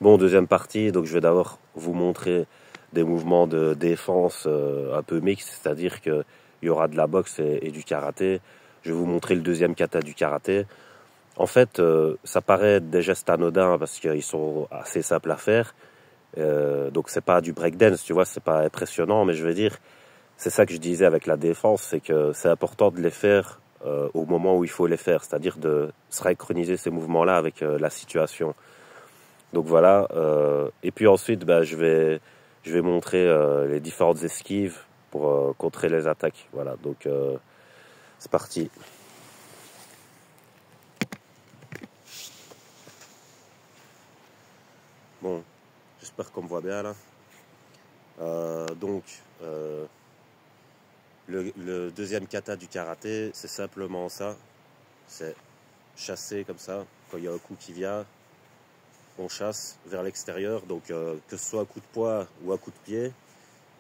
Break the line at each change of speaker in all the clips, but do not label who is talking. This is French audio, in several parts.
Bon, deuxième partie, donc je vais d'abord vous montrer des mouvements de défense un peu mixtes, c'est-à-dire qu'il y aura de la boxe et du karaté. Je vais vous montrer le deuxième kata du karaté. En fait, ça paraît être des gestes anodins parce qu'ils sont assez simples à faire. Donc c'est pas du breakdance, tu vois, c'est pas impressionnant, mais je veux dire, c'est ça que je disais avec la défense, c'est que c'est important de les faire au moment où il faut les faire, c'est-à-dire de synchroniser ces mouvements-là avec la situation. Donc voilà, et puis ensuite, je vais montrer les différentes esquives pour contrer les attaques. Voilà, donc c'est parti. Bon, j'espère qu'on me voit bien là. Donc, le deuxième kata du karaté, c'est simplement ça. C'est chasser comme ça, quand il y a un coup qui vient, on chasse vers l'extérieur. Donc, que ce soit un coup de poing ou un coup de pied,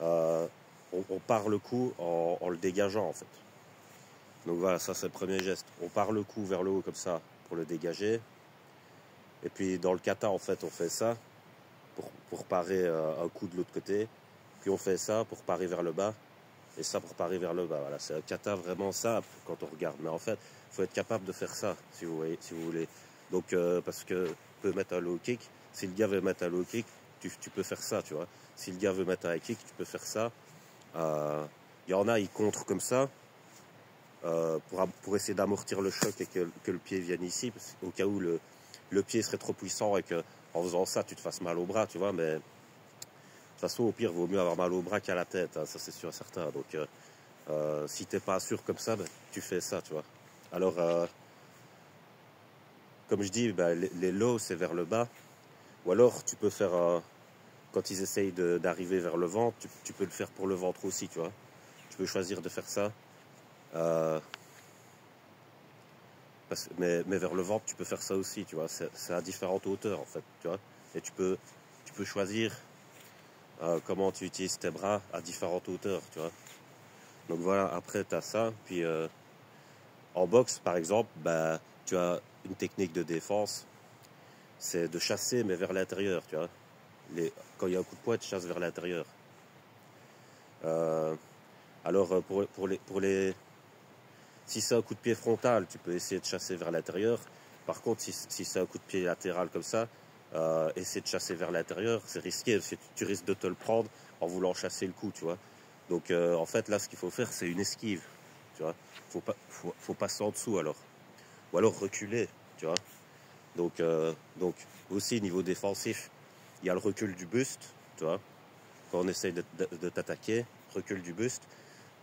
on part le coup en le dégageant en fait. Donc voilà, ça c'est le premier geste. On part le coup vers le haut comme ça pour le dégager. Et puis dans le kata, en fait, on fait ça pour parer un coup de l'autre côté. Puis on fait ça pour parer vers le bas. Et ça pour parer vers le bas. Voilà, c'est un kata vraiment simple quand on regarde. Mais en fait, il faut être capable de faire ça, si vous voulez. Donc, parce que tu peux mettre un low kick. Si le gars veut mettre un low kick, tu peux faire ça, tu vois. Si le gars veut mettre un high kick, tu peux faire ça. Il y en a, ils contrent comme ça. Pour essayer d'amortir le choc et que le pied vienne ici, parce au cas où le pied serait trop puissant et qu'en faisant ça, tu te fasses mal au bras, tu vois, mais de toute façon, au pire, il vaut mieux avoir mal au bras qu'à la tête, hein, ça c'est sûr et certain. Donc, si t'es pas sûr comme ça, tu fais ça, tu vois. Alors, comme je dis, les lows, c'est vers le bas, ou alors tu peux faire, quand ils essayent d'arriver vers le ventre, tu peux le faire pour le ventre aussi, tu vois. Tu peux choisir de faire ça. Mais vers le ventre, tu peux faire ça aussi, tu vois. C'est à différentes hauteurs, en fait, tu vois. Et tu peux choisir comment tu utilises tes bras à différentes hauteurs, tu vois. Donc voilà, après, tu as ça. Puis en boxe, par exemple, tu as une technique de défense. C'est de chasser, mais vers l'intérieur, tu vois. Quand il y a un coup de poing, tu chasses vers l'intérieur. Alors, si c'est un coup de pied frontal, tu peux essayer de chasser vers l'intérieur. Par contre, si c'est un coup de pied latéral comme ça, essayer de chasser vers l'intérieur, c'est risqué parce que tu risques de te le prendre en voulant chasser le coup, tu vois. Donc, en fait, là, ce qu'il faut faire, c'est une esquive, tu vois. Faut passer en dessous alors, ou alors reculer, tu vois. Donc aussi niveau défensif, il y a le recul du buste, tu vois. Quand on essaye de t'attaquer, recul du buste.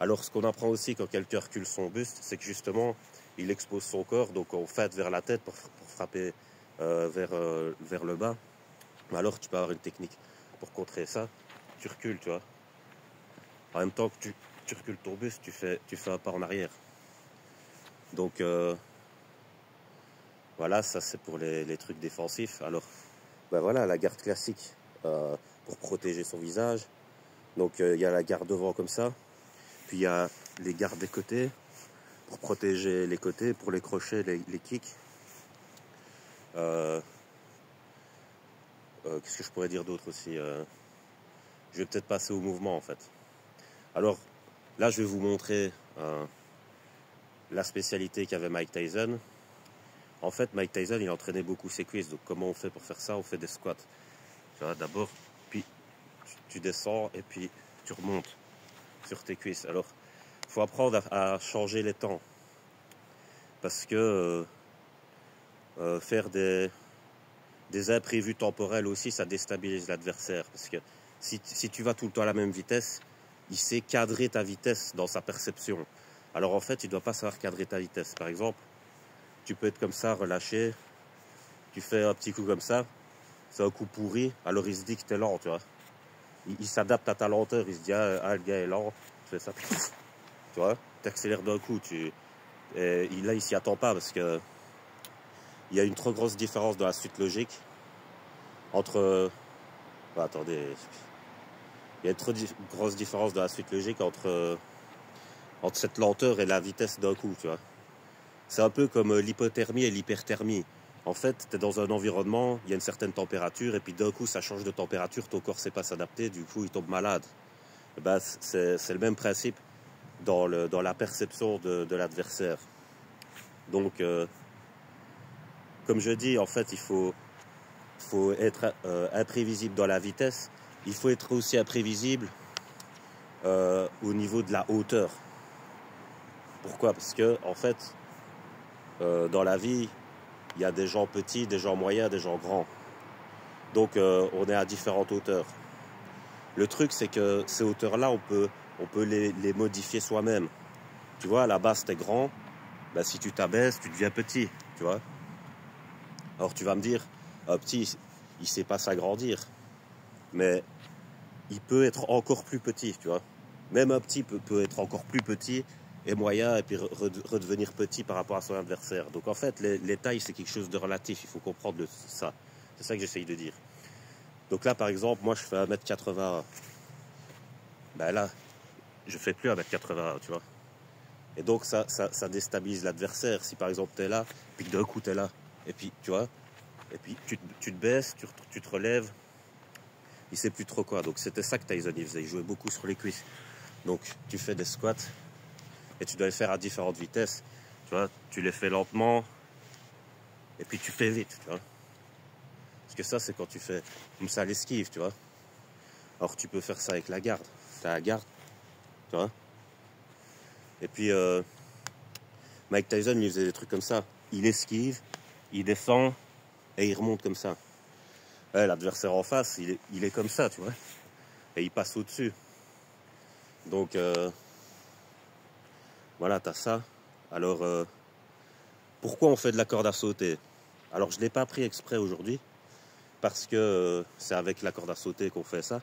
Alors, ce qu'on apprend aussi quand quelqu'un recule son buste, c'est que justement, il expose son corps, donc on fait vers la tête pour frapper vers le bas. Mais alors, tu peux avoir une technique pour contrer ça. Tu recules, tu vois. En même temps que tu recules ton buste, tu fais un pas en arrière. Donc, voilà, ça c'est pour les trucs défensifs. Alors, voilà, la garde classique pour protéger son visage. Donc, il y a la garde devant comme ça. Puis il y a les gardes des côtés pour protéger les côtés, pour les crochets, les kicks. Qu'est-ce que je pourrais dire d'autre aussi Je vais peut-être passer au mouvement en fait. Alors là, je vais vous montrer la spécialité qu'avait Mike Tyson. En fait, Mike Tyson, il entraînait beaucoup ses cuisses. Donc comment on fait pour faire ça? On fait des squats. Tu vois, d'abord, puis tu descends et puis tu remontes sur tes cuisses. Alors, il faut apprendre à changer les temps. Parce que faire des imprévus temporels aussi, ça déstabilise l'adversaire. Parce que si tu vas tout le temps à la même vitesse, il sait cadrer ta vitesse dans sa perception. Alors en fait, tu ne dois pas savoir cadrer ta vitesse. Par exemple, tu peux être comme ça, relâché, tu fais un petit coup comme ça, c'est un coup pourri, alors il se dit que tu es lent, tu vois. Il s'adapte à ta lenteur, il se dit, le gars est lent, tu fais ça, tu vois, tu accélères d'un coup, là il s'y attend pas parce que il y a une trop grosse différence dans la suite logique entre... attendez, il y a une trop grosse différence dans la suite logique entre cette lenteur et la vitesse d'un coup, tu vois. C'est un peu comme l'hypothermie et l'hyperthermie. En fait, tu es dans un environnement, il y a une certaine température, et puis d'un coup, ça change de température, ton corps ne sait pas s'adapter, du coup, il tombe malade. Et ben, c'est le même principe dans la perception de l'adversaire. Donc, comme je dis, en fait, il faut être imprévisible dans la vitesse. Il faut être aussi imprévisible au niveau de la hauteur. Pourquoi? Parce que, en fait, dans la vie, il y a des gens petits, des gens moyens, des gens grands. Donc, on est à différentes hauteurs. Le truc, c'est que ces hauteurs-là, on peut les modifier soi-même. Tu vois, à la base, t'es grand. Ben, si tu t'abaisses, tu deviens petit. Tu vois. Alors, tu vas me dire, un petit, il ne sait pas s'agrandir. Mais il peut être encore plus petit, tu vois. Même un petit peut être encore plus petit et moyen, et puis redevenir petit par rapport à son adversaire. Donc en fait, les tailles, c'est quelque chose de relatif. Il faut comprendre ça. C'est ça que j'essaye de dire. Donc là, par exemple, moi, je fais 1m80. Ben là, je fais plus 1m80, tu vois. Et donc, ça déstabilise l'adversaire. Si par exemple, tu es là, puis que d'un coup, tu es là, et puis, tu vois, et puis tu te baisses, tu te relèves, il sait plus trop quoi. Donc c'était ça que Tyson il faisait. Il jouait beaucoup sur les cuisses. Donc tu fais des squats et tu dois les faire à différentes vitesses. Tu vois, tu les fais lentement et puis tu fais vite, tu vois. Parce que ça, c'est quand tu fais comme ça l'esquive, tu vois. Alors tu peux faire ça avec la garde. Tu as la garde, tu vois. Et puis Mike Tyson, il faisait des trucs comme ça. Il esquive, il descend et il remonte comme ça. Ouais, l'adversaire en face, il est comme ça, tu vois. Et il passe au-dessus. Donc, voilà, t'as ça. Alors, pourquoi on fait de la corde à sauter? Alors, je ne l'ai pas pris exprès aujourd'hui, parce que c'est avec la corde à sauter qu'on fait ça.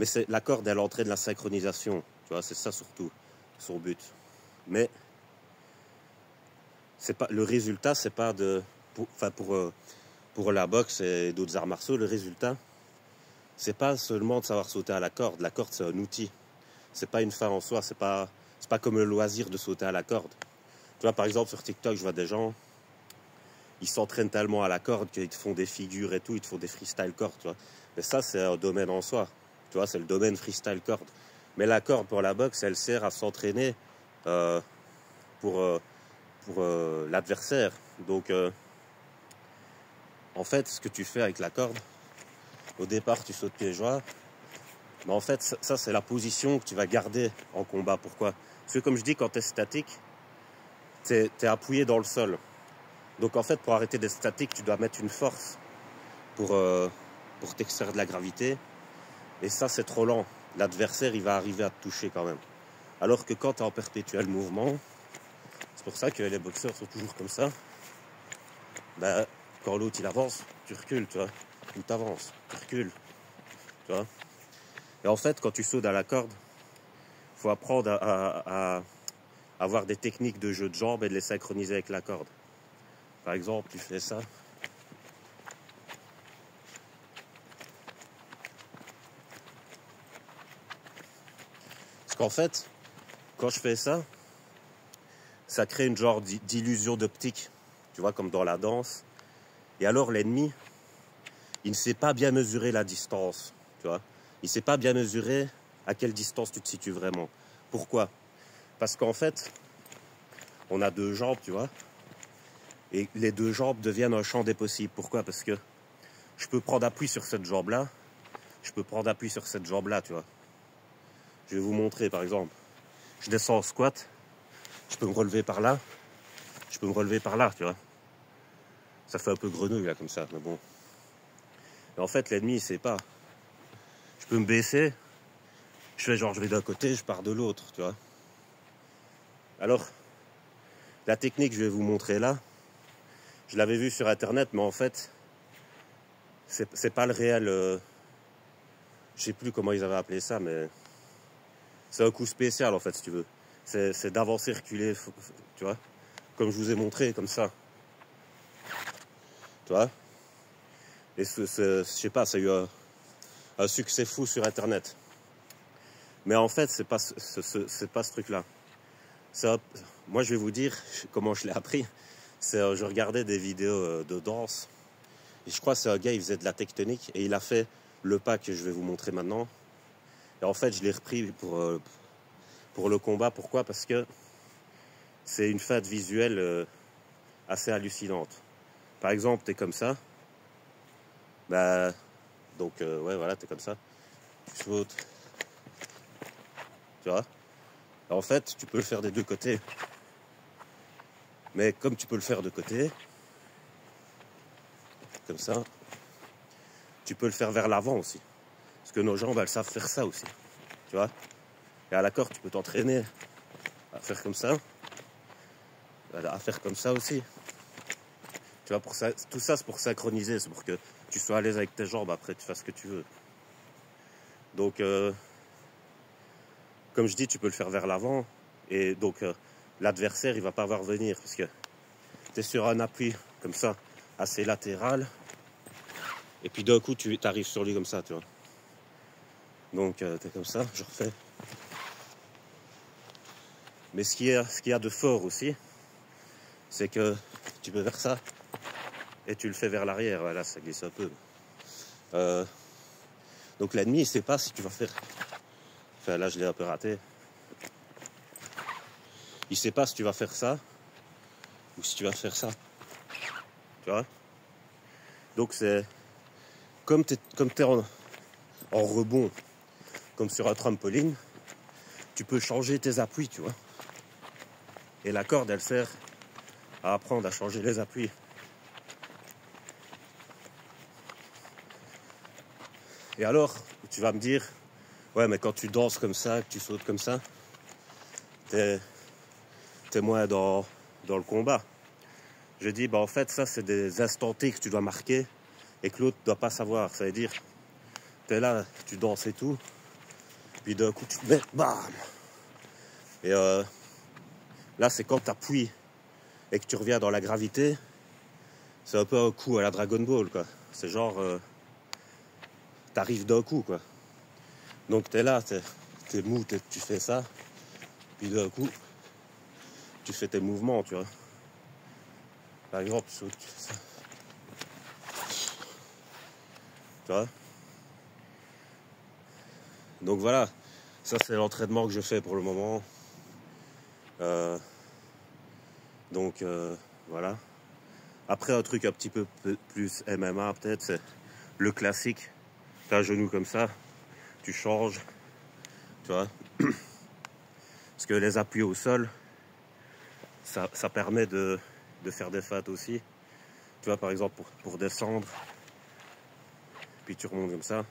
Mais la corde, elle entraîne de la synchronisation. Tu vois, c'est ça surtout, son but. Mais, le résultat, c'est pas de... Pour la boxe et d'autres arts martiaux, le résultat, c'est pas seulement de savoir sauter à la corde. La corde, c'est un outil. C'est pas une fin en soi. C'est pas comme le loisir de sauter à la corde. Tu vois, par exemple, sur TikTok, je vois des gens, ils s'entraînent tellement à la corde qu'ils te font des figures et tout, ils te font des freestyle cordes, tu vois. Mais ça, c'est un domaine en soi. Tu vois, c'est le domaine freestyle corde. Mais la corde pour la boxe, elle sert à s'entraîner pour l'adversaire. Donc, en fait, ce que tu fais avec la corde, au départ, tu sautes pieds joints. Mais en fait, ça, c'est la position que tu vas garder en combat. Pourquoi? Parce que comme je dis, quand tu es statique, tu es appuyé dans le sol. Donc en fait, pour arrêter d'être statique, tu dois mettre une force pour t'extraire de la gravité. Et ça, c'est trop lent. L'adversaire, il va arriver à te toucher quand même. Alors que quand tu es en perpétuel mouvement, c'est pour ça que les boxeurs sont toujours comme ça. Ben, quand l'autre, il avance, tu recules, tu vois. Ou tu avances, tu recules, tu vois. Et en fait, quand tu sautes à la corde, il faut apprendre à avoir des techniques de jeu de jambes et de les synchroniser avec la corde. Par exemple, tu fais ça. Parce qu'en fait, quand je fais ça, ça crée une genre d'illusion d'optique. Tu vois, comme dans la danse. Et alors, l'ennemi, il ne sait pas bien mesurer la distance. Tu vois, il ne sait pas bien mesurer à quelle distance tu te situes vraiment. Pourquoi? Parce qu'en fait, on a deux jambes, tu vois. Et les deux jambes deviennent un champ des possibles. Pourquoi? Parce que je peux prendre appui sur cette jambe-là. Je peux prendre appui sur cette jambe-là, tu vois. Je vais vous montrer, par exemple. Je descends en squat. Je peux me relever par là. Je peux me relever par là, tu vois. Ça fait un peu grenouille, là, comme ça, mais bon. Et en fait, l'ennemi, il sait pas. Je peux me baisser. Je fais genre, je vais d'un côté, je pars de l'autre, tu vois. Alors, la technique que je vais vous montrer là, je l'avais vue sur Internet, mais en fait, c'est pas le réel... je sais plus comment ils avaient appelé ça, mais... C'est un coup spécial, en fait, si tu veux. C'est d'avancer, reculer, tu vois. Comme je vous ai montré, comme ça. Tu vois. Et je sais pas, ça a eu un succès fou sur Internet. Mais en fait, c'est pas ce truc-là. Moi, je vais vous dire comment je l'ai appris. Je regardais des vidéos de danse. Et je crois que c'est un gars, il faisait de la tectonique. Et il a fait le pas que je vais vous montrer maintenant. Et en fait, je l'ai repris pour le combat. Pourquoi? Parce que c'est une fête visuelle assez hallucinante. Par exemple, t'es comme ça. Bah, donc, ouais, voilà, t'es comme ça. Tu sautes. Tu vois? En fait, tu peux le faire des deux côtés. Mais comme tu peux le faire de côté, comme ça, tu peux le faire vers l'avant aussi. Parce que nos jambes, elles savent faire ça aussi. Tu vois? Et à l'accord, tu peux t'entraîner à faire comme ça. À faire comme ça aussi. Tu vois, pour ça, tout ça, c'est pour synchroniser. C'est pour que tu sois à l'aise avec tes jambes. Après, tu fasses ce que tu veux. Donc, comme je dis, tu peux le faire vers l'avant. Et donc, l'adversaire, il va pas voir venir. Parce que tu es sur un appui comme ça, assez latéral. Et puis d'un coup, tu arrives sur lui comme ça, tu vois. Donc, tu es comme ça, je refais. Mais ce qu'il y a de fort aussi, c'est que tu peux faire ça et tu le fais vers l'arrière. Voilà, ça glisse un peu. Donc l'ennemi, il sait pas si tu vas faire... Enfin, là, je l'ai un peu raté. Il sait pas si tu vas faire ça ou si tu vas faire ça. Tu vois? Donc c'est... Comme t'es en rebond, comme sur un trampoline, tu peux changer tes appuis, tu vois. Et la corde, elle sert à apprendre à changer les appuis. Et alors, tu vas me dire, ouais, mais quand tu danses comme ça, que tu sautes comme ça, t'es moins dans le combat. Je dis, bah en fait, ça, c'est des instants T que tu dois marquer et que l'autre ne doit pas savoir. Ça veut dire, t'es là, tu danses et tout, puis d'un coup, tu te mets, bam. Et là, c'est quand tu appuies et que tu reviens dans la gravité, c'est un peu un coup à la Dragon Ball, quoi. C'est genre, t'arrives d'un coup, quoi. Donc t'es là, t'es mou, tu fais ça, puis d'un coup, tu fais tes mouvements, tu vois. Par exemple, tu sautes, tu fais ça. Tu vois. Donc voilà, ça c'est l'entraînement que je fais pour le moment. Donc voilà. Après, un truc un petit peu plus MMA, peut-être, c'est le classique. T'as un genou comme ça, tu changes, tu vois. Parce que les appuis au sol, ça permet de faire des feintes aussi. Tu vois, par exemple, pour descendre, puis tu remontes comme ça.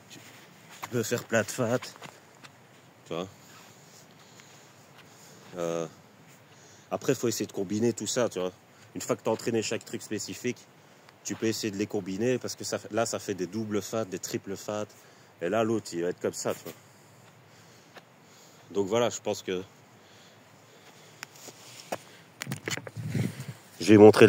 Tu peux faire plein de feintes, tu vois. Après, il faut essayer de combiner tout ça, tu vois. Une fois que tu as entraîné chaque truc spécifique, tu peux essayer de les combiner parce que là, ça fait des doubles feintes, des triples feintes. Et là, l'autre, il va être comme ça, tu vois. Donc voilà, je pense que... Je vais montrer